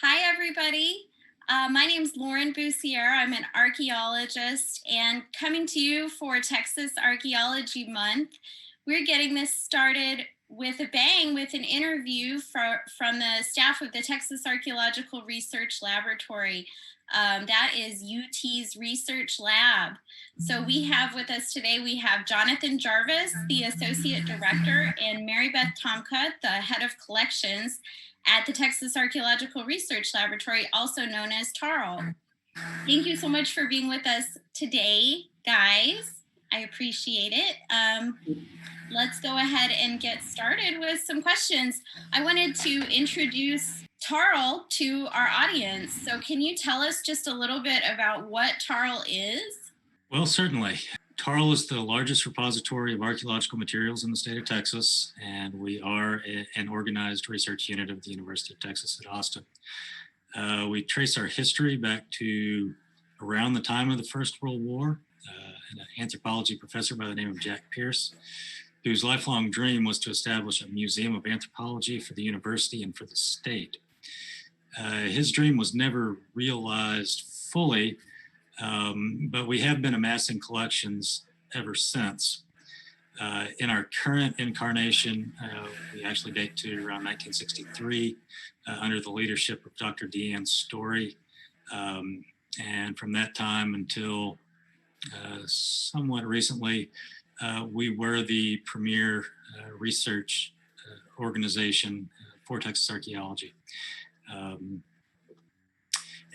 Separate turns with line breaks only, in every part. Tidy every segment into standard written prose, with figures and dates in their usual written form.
Hi, everybody. My name is Lauren Boussier. I'm an archaeologist and coming to you for Texas Archaeology Month. We're getting this started with a bang with an interview from the staff of the Texas Archeological Research Laboratory. That is UT's research lab. So we have with us today, we have Jonathan Jarvis, the Associate Director, and Marybeth Tomka, the Head of Collections at the Texas Archeological Research Laboratory, also known as TARL. Thank you so much for being with us today, guys. I appreciate it. Let's go ahead and get started with some questions. I wanted to introduce TARL to our audience. So can you tell us just a little bit about what TARL is?
Well, certainly. TARL is the largest repository of archaeological materials in the state of Texas, and we are an organized research unit of the University of Texas at Austin. We trace our history back to around the time of the First World War. An anthropology professor by the name of Jack Pierce, whose lifelong dream was to establish a museum of anthropology for the university and for the state. His dream was never realized fully, but we have been amassing collections ever since. In our current incarnation, we actually date to around 1963 under the leadership of Dr. Deanne Story. And from that time until somewhat recently, we were the premier research organization for Texas archaeology.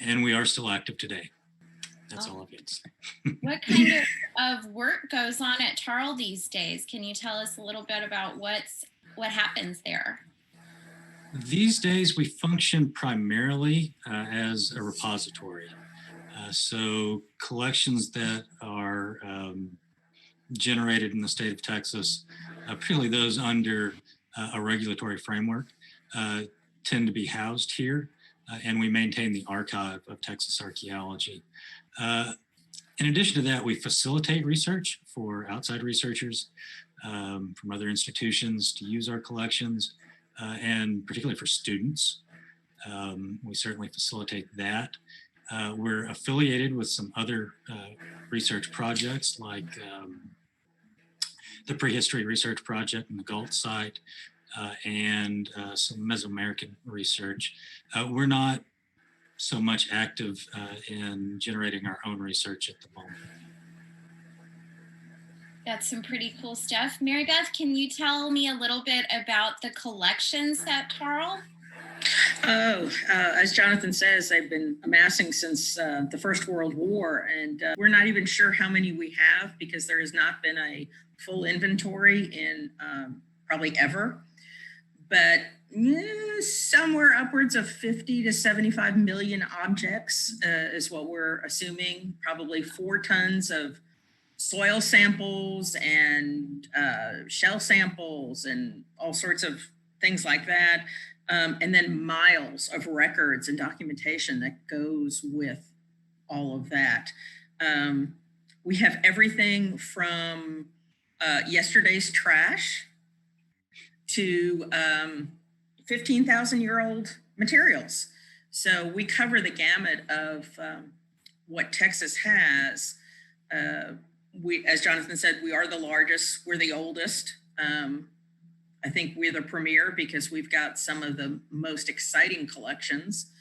And we are still active today. That's all I've got to say.
What kind of work goes on at TARL these days? Can you tell us a little bit about what happens there?
These days, we function primarily as a repository. So collections that are generated in the state of Texas, particularly those under a regulatory framework, tend to be housed here, and we maintain the archive of Texas archaeology. In addition to that, we facilitate research for outside researchers from other institutions to use our collections, and particularly for students. We certainly facilitate that. We're affiliated with some other research projects like the Prehistory Research Project in the Galt site and some Mesoamerican research. We're not so much active in generating our own research at the moment.
That's some pretty cool stuff. Marybeth, can you tell me a little bit about the collections at TARL?
As Jonathan says, they've been amassing since the First World War, and we're not even sure how many we have because there has not been a full inventory in probably ever. But somewhere upwards of 50 to 75 million objects is what we're assuming. Probably 4 tons of soil samples and shell samples and all sorts of things like that. And then miles of records and documentation that goes with all of that. We have everything from yesterday's trash to 15,000-year-old materials. So we cover the gamut of what Texas has. As Jonathan said, we are the largest, we're the oldest. I think we're the premier because we've got some of the most exciting collections.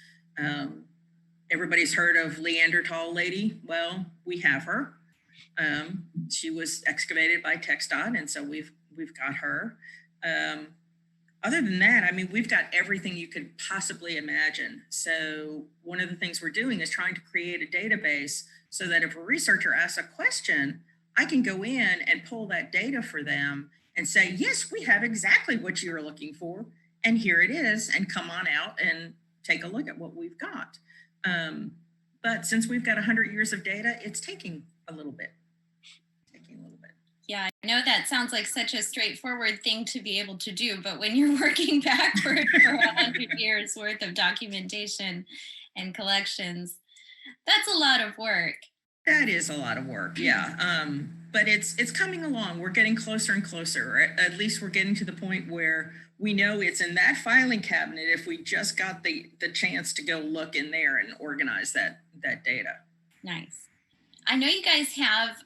Everybody's heard of Leanderthal Lady. Well, we have her. She was excavated by TxDOT, and so we've got her. Other than that, I mean, we've got everything you could possibly imagine. So one of the things we're doing is trying to create a database so that if a researcher asks a question, I can go in and pull that data for them and say, yes, we have exactly what you're looking for. And here it is, and come on out and take a look at what we've got. But since we've got 100 years of data, it's taking a little bit.
Yeah, I know that sounds like such a straightforward thing to be able to do, but when you're working backward for 100 years worth of documentation and collections, that's a lot of work.
That is a lot of work, yeah. But it's coming along. We're getting closer and closer. At least we're getting to the point where we know it's in that filing cabinet if we just got the chance to go look in there and organize that data.
Nice. I know you guys have,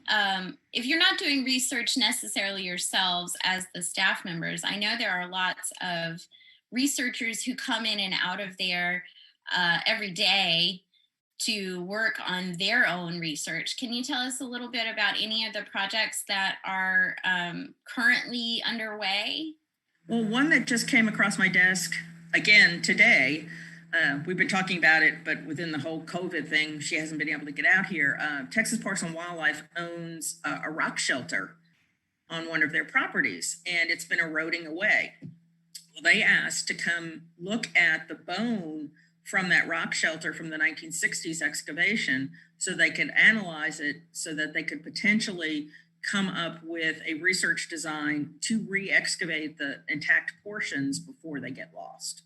if you're not doing research necessarily yourselves as the staff members, I know there are lots of researchers who come in and out of there every day to work on their own research. Can you tell us a little bit about any of the projects that are currently underway?
Well, one that just came across my desk again today, we've been talking about it, but within the whole COVID thing, she hasn't been able to get out here. Texas Parks and Wildlife owns a rock shelter on one of their properties, and it's been eroding away. Well, they asked to come look at the bone from that rock shelter from the 1960s excavation so they could analyze it so that they could potentially come up with a research design to re-excavate the intact portions before they get lost.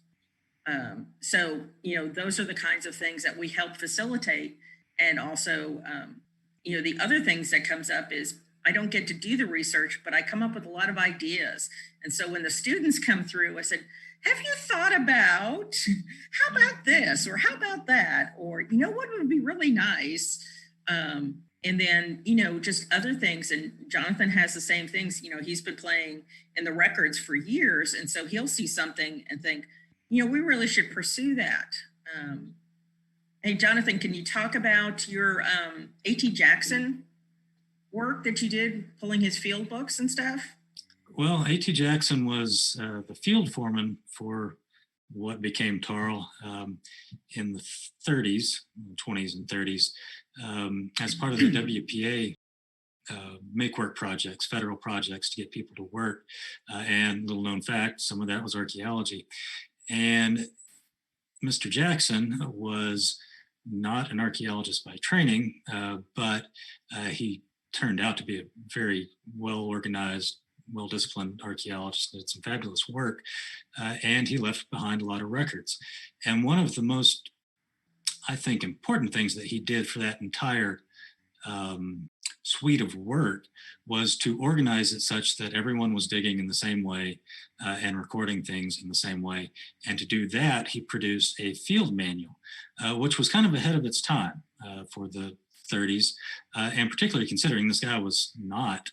So, those are the kinds of things that we help facilitate. And also, the other things that comes up is I don't get to do the research, but I come up with a lot of ideas. And so when the students come through, I said, have you thought about, how about this, or how about that? Or, what would be really nice? And then, just other things. And Jonathan has the same things, he's been playing in the records for years. And so he'll see something and think, we really should pursue that. Hey, Jonathan, can you talk about your A.T. Jackson work that you did, pulling his field books and stuff?
Well, A.T. Jackson was the field foreman for what became TARL in the 30s, 20s and 30s, as part of the WPA make work projects, federal projects to get people to work. And little known fact, some of that was archaeology. And Mr. Jackson was not an archaeologist by training, but he turned out to be a very well-organized, well-disciplined archaeologist, did some fabulous work, and he left behind a lot of records. And one of the most, I think, important things that he did for that entire suite of work was to organize it such that everyone was digging in the same way and recording things in the same way. And to do that, he produced a field manual, which was kind of ahead of its time for the 30s, and particularly considering this guy was not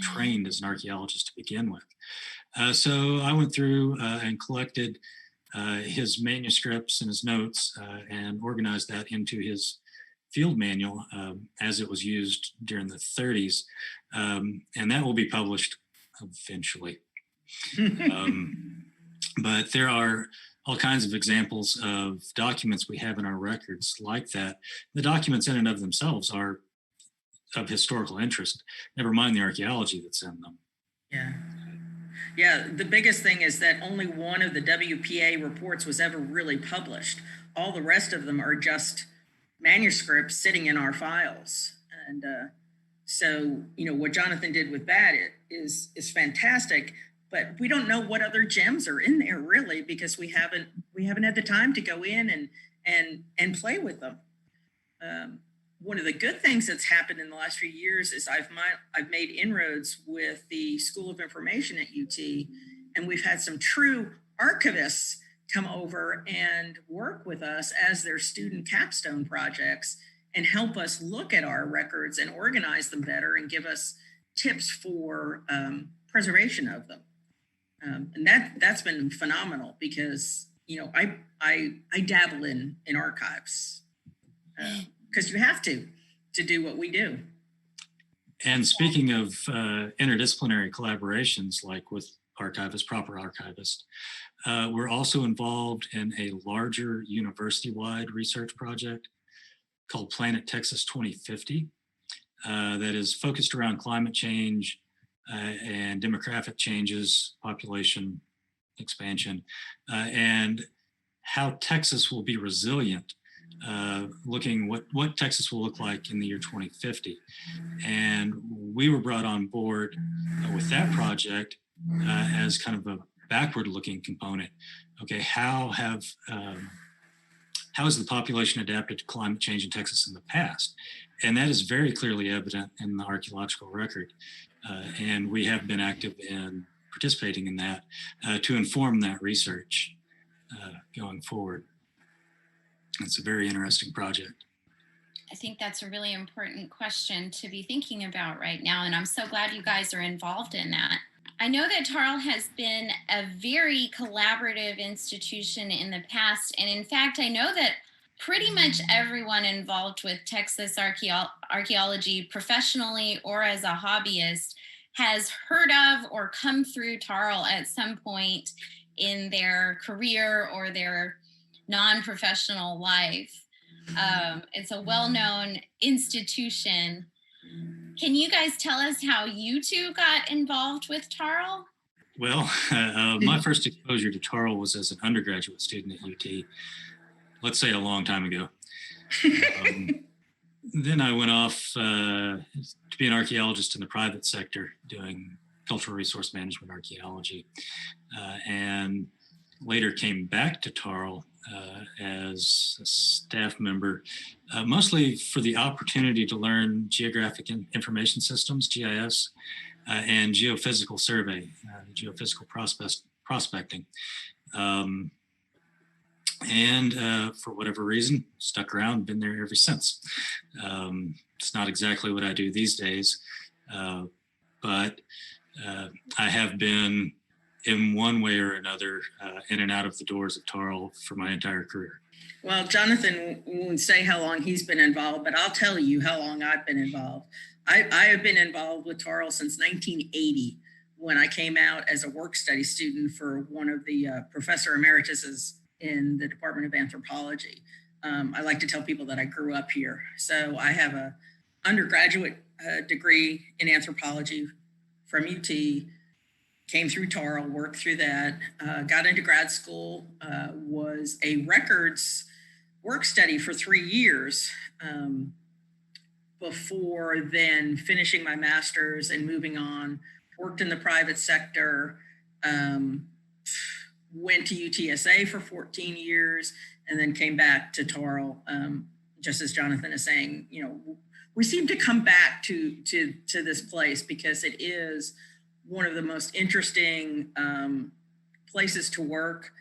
trained as an archaeologist to begin with. So I went through and collected his manuscripts and his notes and organized that into his field manual as it was used during the 30s. And that will be published eventually. But there are all kinds of examples of documents we have in our records like that. The documents in and of themselves are of historical interest, never mind the archaeology that's in them.
Yeah, the biggest thing is that only one of the WPA reports was ever really published. All the rest of them are just manuscripts sitting in our files. And so, what Jonathan did with that is fantastic, but we don't know what other gems are in there really, because we haven't had the time to go in and play with them. One of the good things that's happened in the last few years is I've made inroads with the School of Information at UT, and we've had some true archivists come over and work with us as their student capstone projects and help us look at our records and organize them better and give us tips for preservation of them. And that's been phenomenal because, I dabble in archives. Because you have to do what we do.
And speaking of interdisciplinary collaborations, like with archivists, proper archivists, we're also involved in a larger university-wide research project called Planet Texas 2050 that is focused around climate change and demographic changes, population expansion, and how Texas will be resilient, looking what Texas will look like in the year 2050. And we were brought on board with that project as kind of a backward-looking component. Okay, how has the population adapted to climate change in Texas in the past? And that is very clearly evident in the archaeological record. And we have been active in participating in that to inform that research going forward. It's a very interesting project.
I think that's a really important question to be thinking about right now. And I'm so glad you guys are involved in that. I know that TARL has been a very collaborative institution in the past. And in fact, I know that pretty much everyone involved with Texas archaeology professionally or as a hobbyist has heard of or come through TARL at some point in their career or their non-professional life. It's a well-known institution. Can you guys tell us how you two got involved with TARL?
Well, my first exposure to TARL was as an undergraduate student at UT, let's say a long time ago. Then I went off to be an archaeologist in the private sector doing cultural resource management archaeology, and later came back to TARL as a staff member, mostly for the opportunity to learn geographic information systems, GIS, and geophysical survey, geophysical prospecting. And for whatever reason, stuck around, been there ever since. It's not exactly what I do these days, but I have been in one way or another in and out of the doors of TARL for my entire career.
Well, Jonathan won't say how long he's been involved, but I'll tell you how long I've been involved. I have been involved with TARL since 1980, when I came out as a work study student for one of the professor emerituses in the Department of Anthropology. I like to tell people that I grew up here. So I have an undergraduate degree in anthropology from UT, came through TARL, worked through that, got into grad school, was a records work study for 3 years before then finishing my master's and moving on, worked in the private sector, went to UTSA for 14 years, and then came back to TARL. Just as Jonathan is saying, you know, we seem to come back to this place because it is one of the most interesting places to work.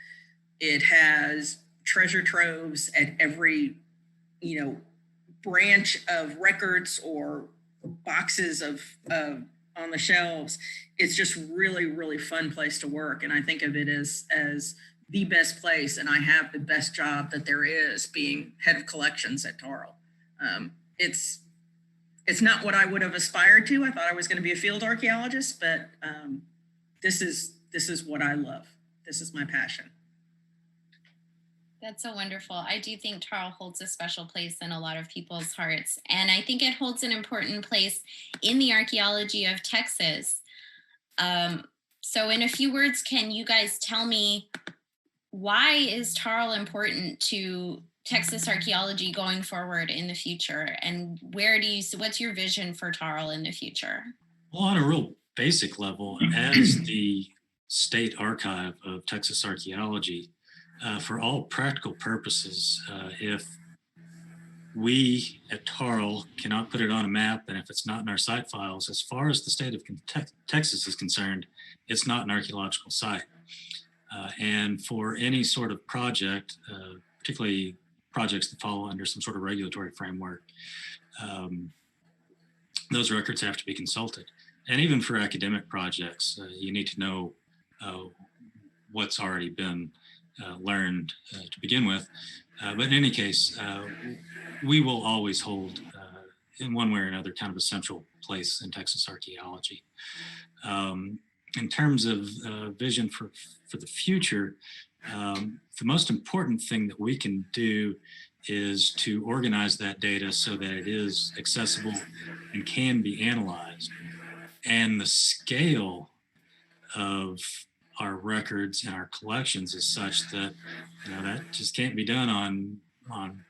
It has treasure troves at every, you know, branch of records or boxes of on the shelves. It's just really, really fun place to work. And I think of it as the best place. And I have the best job that there is, being head of collections at TARL. It's not what I would have aspired to. I thought I was going to be a field archaeologist, but this is what I love. This is my passion.
That's so wonderful. I do think TARL holds a special place in a lot of people's hearts. And I think it holds an important place in the archaeology of Texas. So in a few words, can you guys tell me, why is TARL important to Texas archaeology going forward in the future? And what's your vision for TARL in the future?
Well, on a real basic level, as the state archive of Texas archaeology, for all practical purposes, if we at TARL cannot put it on a map, and if it's not in our site files, as far as the state of Texas is concerned, it's not an archaeological site. And for any sort of project, particularly projects that fall under some sort of regulatory framework, those records have to be consulted. And even for academic projects, you need to know what's already been learned to begin with. But in any case, we will always hold, in one way or another, kind of a central place in Texas archaeology. In terms of vision for the future, the most important thing that we can do is to organize that data so that it is accessible and can be analyzed. And the scale of our records and our collections is such that, you know, that just can't be done on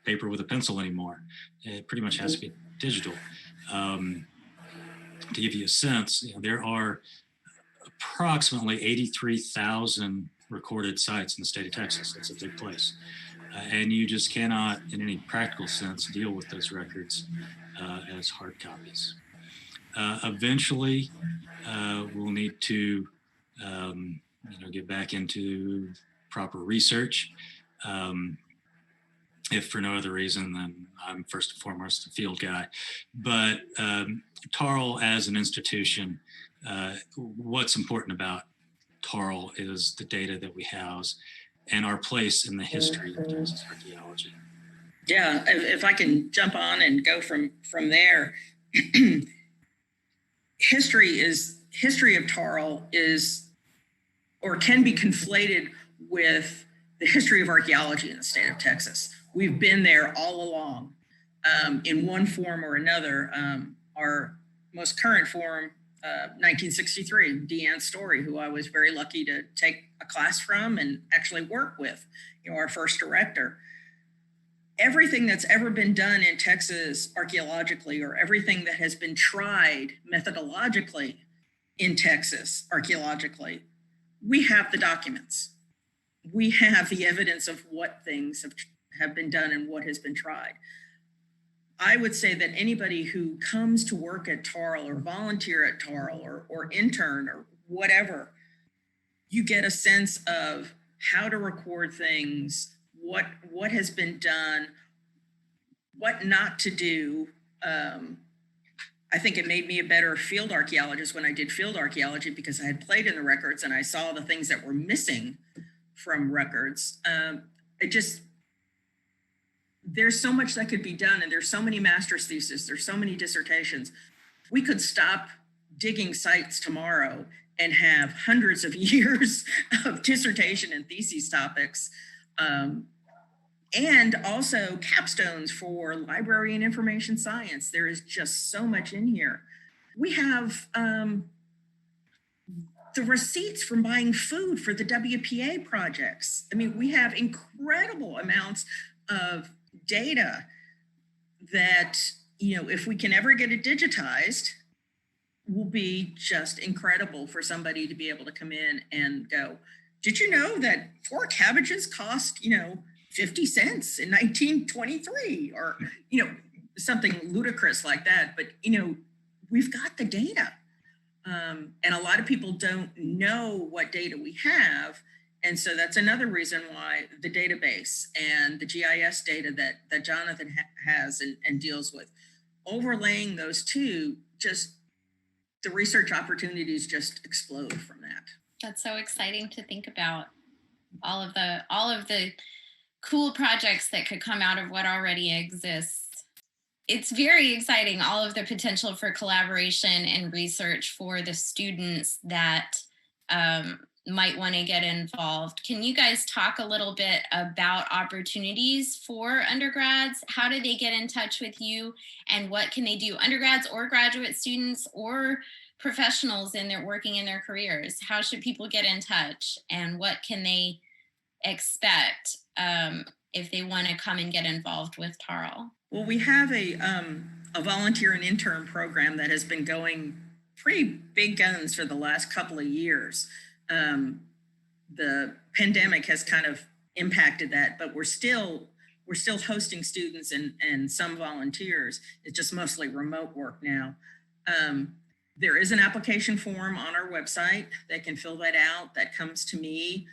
paper with a pencil anymore. It pretty much has to be digital. To give you a sense, you know, there are approximately 83,000 recorded sites in the state of Texas. That's a big place. and you just cannot, in any practical sense, deal with those records as hard copies. Eventually, we'll need to get back into proper research. If for no other reason than I'm first and foremost a field guy. But TARL as an institution, what's important about TARL is the data that we house and our place in the history of Texas archaeology.
Yeah, if I can jump on and go from there. History of TARL is, or can be conflated with the history of archaeology in the state of Texas. We've been there all along in one form or another. Our most current form, 1963, Deanne Story, who I was very lucky to take a class from and actually work with, our first director. Everything that's ever been done in Texas archaeologically, or everything that has been tried methodologically in Texas archaeologically, we have the documents. We have the evidence of what things have been done and what has been tried. I would say that anybody who comes to work at TARL or volunteer at TARL or intern or whatever, you get a sense of how to record things, what has been done, what not to do. I think it made me a better field archaeologist when I did field archaeology, because I had played in the records and I saw the things that were missing from records. There's so much that could be done, and there's so many master's theses, there's so many dissertations. We could stop digging sites tomorrow and have hundreds of years of dissertation and thesis topics, and also capstones for library and information science. There is just so much in here. We have the receipts from buying food for the WPA projects. I mean, we have incredible amounts of data that, if we can ever get it digitized, will be just incredible for somebody to be able to come in and go, did you know that 4 cabbages cost, 50 cents in 1923, or, something ludicrous like that. But, we've got the data. And a lot of people don't know what data we have. And so that's another reason why the database and the GIS data that Jonathan has and deals with, overlaying those two, just the research opportunities just explode from that.
That's so exciting to think about, all of the cool projects that could come out of what already exists. It's very exciting, all of the potential for collaboration and research for the students that might want to get involved. Can you guys talk a little bit about opportunities for undergrads? How do they get in touch with you, and what can they do? Undergrads or graduate students or professionals working in their careers. How should people get in touch, and what can they expect if they want to come and get involved with TARL?
Well, we have a volunteer and intern program that has been going pretty big guns for the last couple of years. The pandemic has kind of impacted that, but we're still hosting students and some volunteers. It's just mostly remote work now. There is an application form on our website. They can fill that out. That comes to me.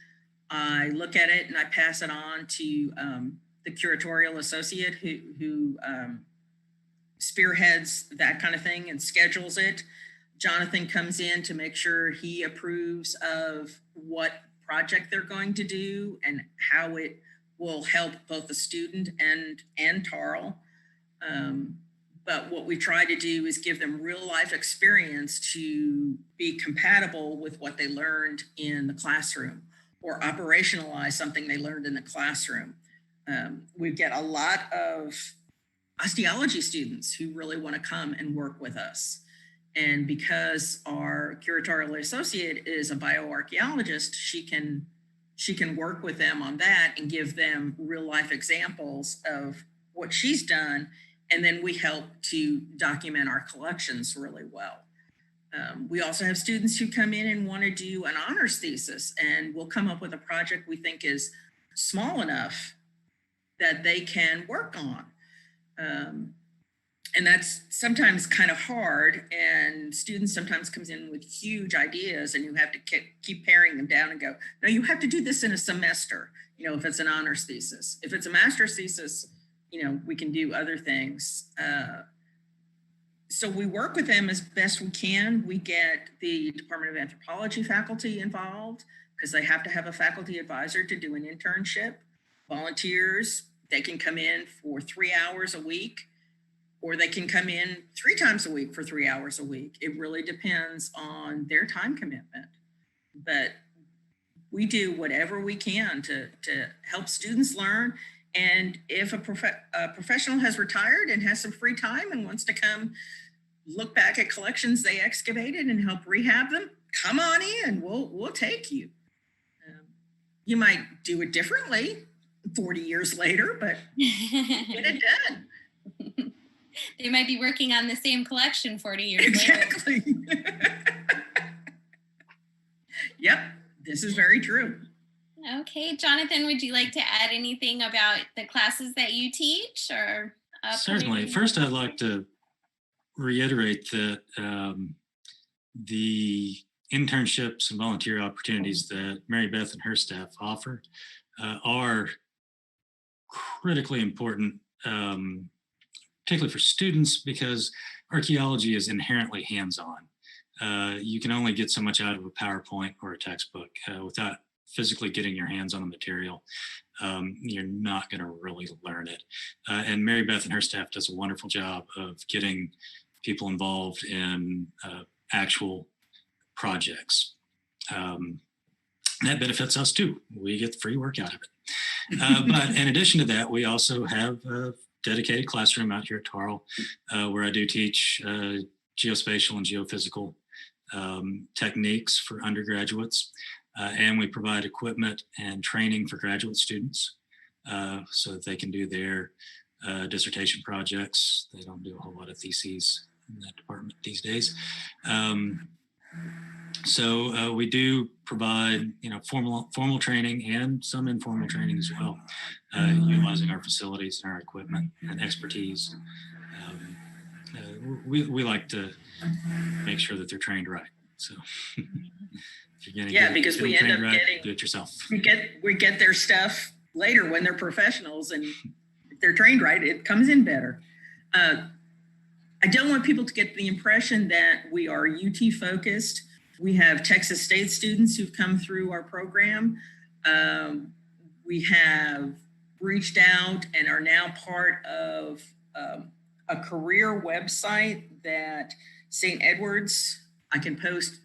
I look at it and I pass it on to the curatorial associate who spearheads that kind of thing and schedules it. Jonathan comes in to make sure he approves of what project they're going to do and how it will help both the student and TARL. But what we try to do is give them real life experience to be compatible with what they learned in the classroom, or operationalize something they learned in the classroom. We get a lot of osteology students who really want to come and work with us. And because our curatorial associate is a bioarchaeologist, she can work with them on that and give them real life examples of what she's done. And then we help to document our collections really well. We also have students who come in and want to do an honors thesis, and we'll come up with a project we think is small enough that they can work on. And that's sometimes kind of hard, and students sometimes comes in with huge ideas and you have to keep paring them down and go, no, you have to do this in a semester, if it's an honors thesis. If it's a master's thesis, we can do other things. So we work with them as best we can. We get the Department of Anthropology faculty involved because they have to have a faculty advisor to do an internship. Volunteers, they can come in for 3 hours a week, or they can come in 3 times a week for 3 hours a week. It really depends on their time commitment. But we do whatever we can to help students learn. And if a professional has retired and has some free time and wants to come look back at collections they excavated and help rehab them, come on in, we'll take you. You might do it differently 40 years later, but get it done.
They might be working on the same collection 40 years
exactly.
later.
Yep, this is very true.
Okay, Jonathan, would you like to add anything about the classes that you teach? Or
certainly. First, I'd like to reiterate that the internships and volunteer opportunities that Marybeth and her staff offer are critically important, particularly for students, because archaeology is inherently hands-on. You can only get so much out of a PowerPoint or a textbook without physically getting your hands on the material. You're not going to really learn it. And Marybeth and her staff does a wonderful job of getting people involved in actual projects. That benefits us too. We get free work out of it. But in addition to that, we also have a dedicated classroom out here at TARL where I do teach geospatial and geophysical techniques for undergraduates. And we provide equipment and training for graduate students so that they can do their dissertation projects. They don't do a whole lot of theses in that department these days. So we do provide, formal training and some informal training as well, utilizing our facilities and our equipment and expertise. We like to make sure that they're trained right. So.
Because we end up getting,
do it yourself.
We get their stuff later when they're professionals, and if they're trained right, it comes in better. I don't want people to get the impression that we are UT focused. We have Texas State students who've come through our program. We have reached out and are now part of a career website that St. Edward's, I can post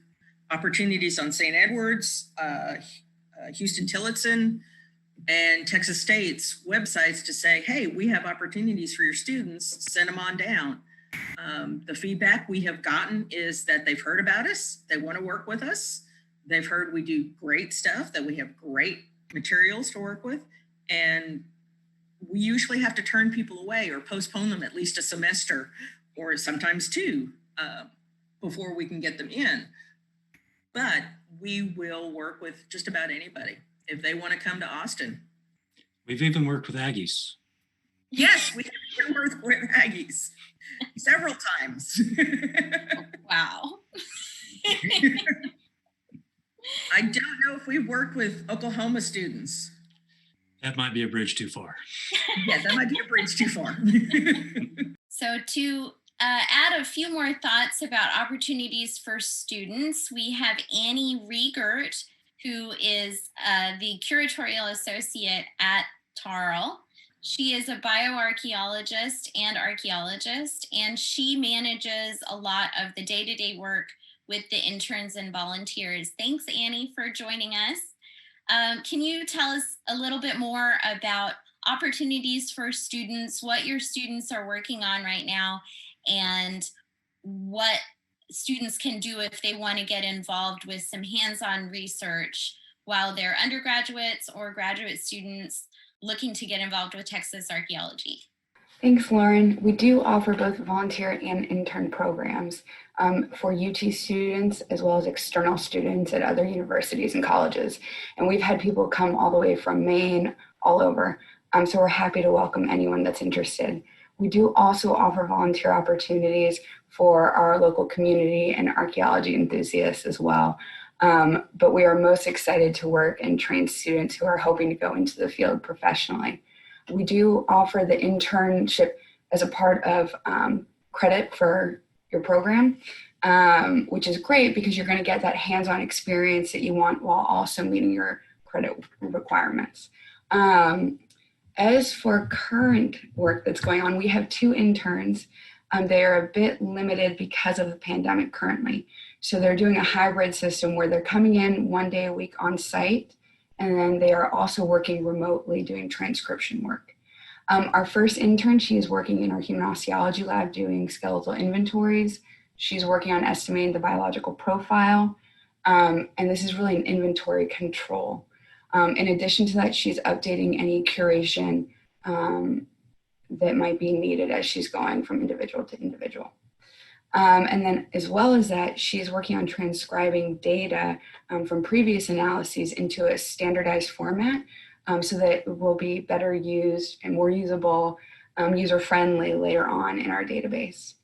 opportunities on St. Edward's, Houston-Tillotson, and Texas State's websites to say, hey, we have opportunities for your students, send them on down. The feedback we have gotten is that they've heard about us, they want to work with us, they've heard we do great stuff, that we have great materials to work with, and we usually have to turn people away or postpone them at least a semester or sometimes 2 before we can get them in. But we will work with just about anybody if they want to come to Austin.
We've even worked with Aggies.
Yes, we have worked with Aggies several times.
Wow.
I don't know if we've worked with Oklahoma students.
That might be a bridge too far.
Yeah, that might be a bridge too far.
So to add a few more thoughts about opportunities for students, we have Annie Riegert, who is the curatorial associate at TARL. She is a bioarchaeologist and archaeologist, and she manages a lot of the day-to-day work with the interns and volunteers. Thanks, Annie, for joining us. Can you tell us a little bit more about opportunities for students, what your students are working on right now, and what students can do if they want to get involved with some hands-on research while they're undergraduates or graduate students looking to get involved with Texas archaeology?
Thanks, Lauren. We do offer both volunteer and intern programs for UT students as well as external students at other universities and colleges. And we've had people come all the way from Maine, all over. So we're happy to welcome anyone that's interested. We do also offer volunteer opportunities for our local community and archaeology enthusiasts as well. But we are most excited to work and train students who are hoping to go into the field professionally. We do offer the internship as a part of credit for your program, which is great because you're going to get that hands-on experience that you want while also meeting your credit requirements. As for current work that's going on, we have 2 interns. They are a bit limited because of the pandemic currently. So they're doing a hybrid system where they're coming in 1 day a week on site, and then they are also working remotely doing transcription work. Our first intern, she is working in our human osteology lab doing skeletal inventories. She's working on estimating the biological profile, and this is really an inventory control. In addition to that, she's updating any curation that might be needed as she's going from individual to individual. And then as well as that, she's working on transcribing data from previous analyses into a standardized format so that it will be better used and more usable, user-friendly later on in our database.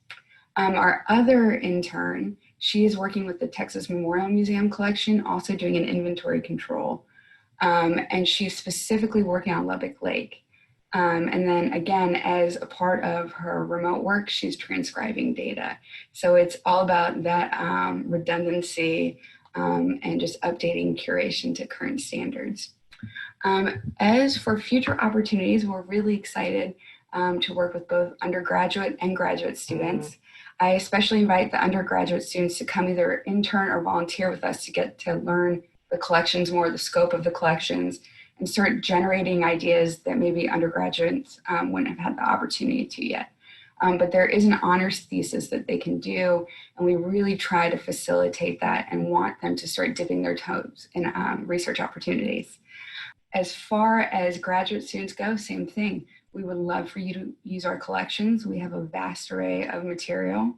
Our other intern, she is working with the Texas Memorial Museum collection, also doing an inventory control. And she's specifically working on Lubbock Lake. And then again, as a part of her remote work, she's transcribing data. So it's all about that redundancy and just updating curation to current standards. As for future opportunities, we're really excited to work with both undergraduate and graduate students. I especially invite the undergraduate students to come either intern or volunteer with us to get to learn the collections more, the scope of the collections, and start generating ideas that maybe undergraduates wouldn't have had the opportunity to yet. But there is an honors thesis that they can do, and we really try to facilitate that and want them to start dipping their toes in research opportunities. As far as graduate students go, same thing. We would love for you to use our collections. We have a vast array of material.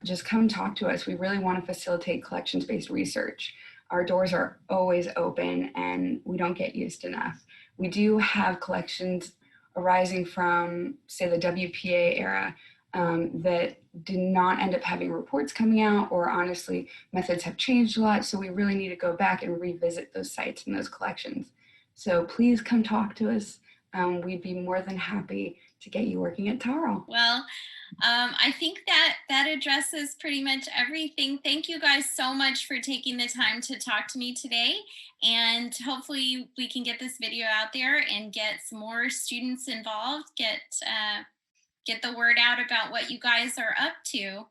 Just come talk to us. We really want to facilitate collections-based research. Our doors are always open and we don't get used enough. We do have collections arising from, say, the WPA era that did not end up having reports coming out, or honestly, methods have changed a lot. So we really need to go back and revisit those sites and those collections. So please come talk to us. We'd be more than happy to get you working at TARL.
Well, I think that addresses pretty much everything. Thank you guys so much for taking the time to talk to me today. And hopefully we can get this video out there and get some more students involved, get the word out about what you guys are up to.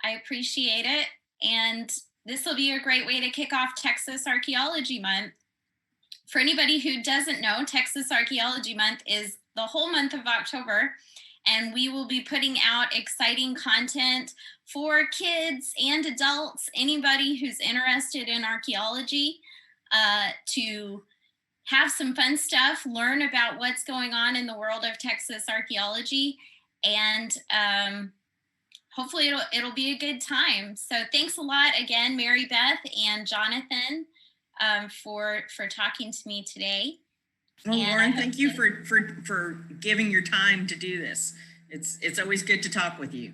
I appreciate it. And this will be a great way to kick off Texas Archaeology Month. For anybody who doesn't know, Texas Archaeology Month is the whole month of October, and we will be putting out exciting content for kids and adults, anybody who's interested in archaeology, to have some fun stuff, learn about what's going on in the world of Texas archaeology, and hopefully it'll be a good time. So thanks a lot again, Marybeth and Jonathan, for talking to me today.
Well, Lauren, thank you for giving your time to do this. It's always good to talk with you.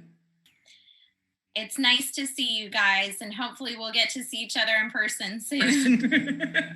It's nice to see you guys, and hopefully we'll get to see each other in person soon.